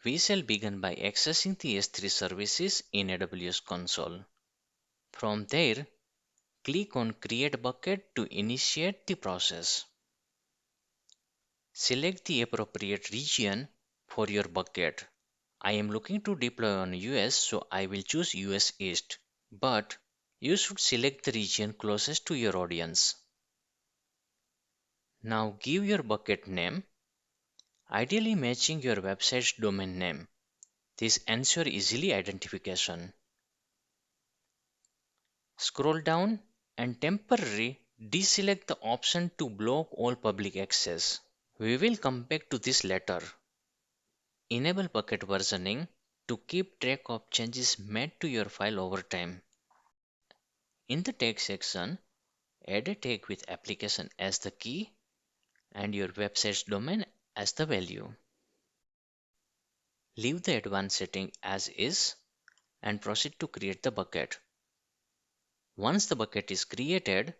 We shall begin by accessing the S3 services in AWS console. From there, click on Create Bucket to initiate the process. Select the appropriate region for your bucket. I am looking to deploy on US, so I will choose US East. But you should select the region closest to your audience. Now give your bucket name, ideally matching your website's domain name. This ensures easily identification. Scroll down and temporarily deselect the option to block all public access. We will come back to this later. Enable bucket versioning to keep track of changes made to your file over time. In the tag section, add a tag with application as the key and your website's domain as the value. Leave the advanced setting as is and proceed to create the bucket. Once the bucket is created,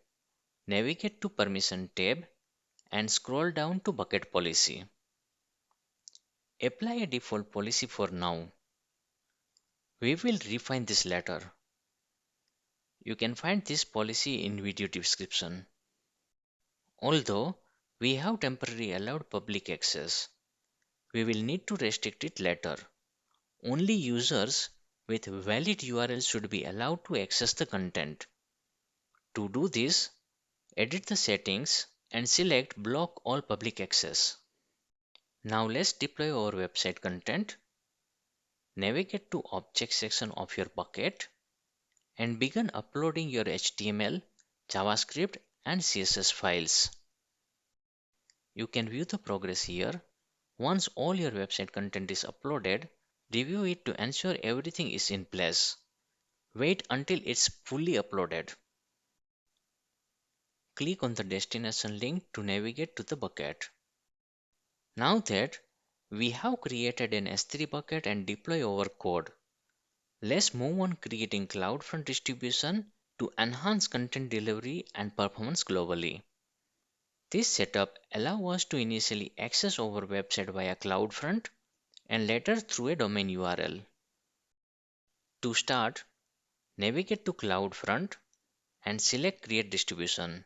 navigate to Permission tab and scroll down to Bucket Policy. Apply a default policy for now. We will refine this later. You can find this policy in video description. Although we have temporarily allowed public access, we will need to restrict it later. Only users with valid URLs should be allowed to access the content. To do this, edit the settings and select Block all public access. Now let's deploy our website content. Navigate to Object section of your bucket and begin uploading your HTML, JavaScript, and CSS files. You can view the progress here. Once all your website content is uploaded, review it to ensure everything is in place. Wait until it's fully uploaded. Click on the destination link to navigate to the bucket. Now that we have created an S3 bucket and deploy our code, let's move on creating CloudFront distribution to enhance content delivery and performance globally. This setup allows us to initially access our website via CloudFront and later through a domain URL. To start, navigate to CloudFront and select Create Distribution.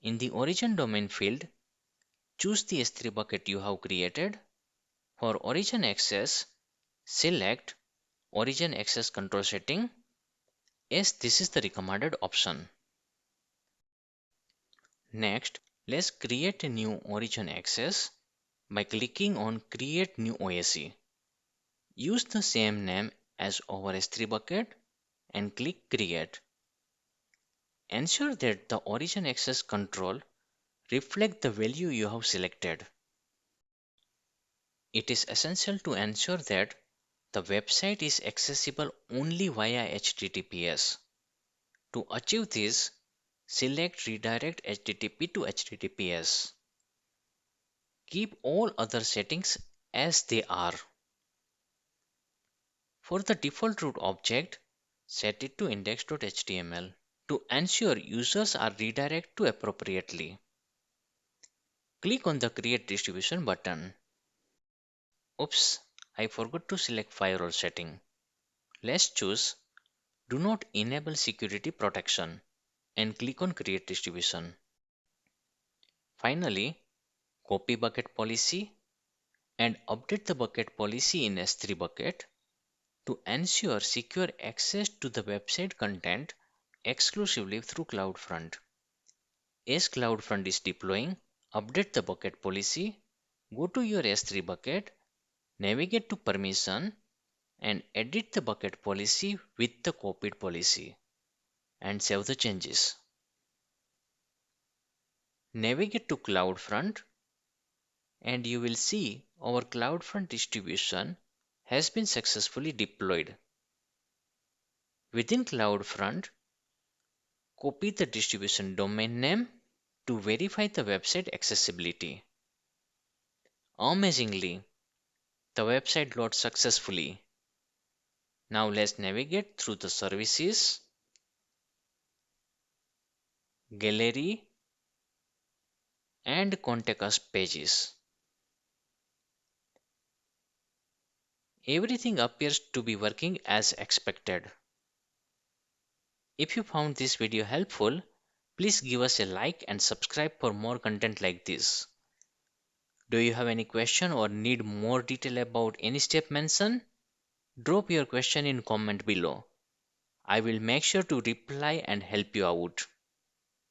In the Origin domain field, choose the S3 bucket you have created. For Origin access, select Origin Access Control Setting, as this is the recommended option. Next, let's create a new Origin access by clicking on Create New OSC. Use the same name as our S3 bucket and click Create. Ensure that the Origin access control reflects the value you have selected. It is essential to ensure that the website is accessible only via HTTPS. To achieve this, select Redirect HTTP to HTTPS. Keep all other settings as they are. For the default root object, set it to index.html to ensure users are redirected to appropriately. Click on the Create Distribution button. Oops, I forgot to select firewall setting. Let's choose Do not enable security protection and click on Create Distribution. Finally, copy bucket policy and update the bucket policy in S3 bucket to ensure secure access to the website content exclusively through CloudFront. As CloudFront is deploying, update the bucket policy, go to your S3 bucket, navigate to permission, and edit the bucket policy with the copied policy, and save the changes. Navigate to CloudFront, and you will see our CloudFront distribution has been successfully deployed. Within CloudFront, copy the distribution domain name to verify the website accessibility. Amazingly, the website loads successfully. Now let's navigate through the services, gallery, and contact us pages. Everything appears to be working as expected. If you found this video helpful, please give us a like and subscribe for more content like this. Do you have any question or need more detail about any step mentioned? Drop your question in comment below. I will make sure to reply and help you out.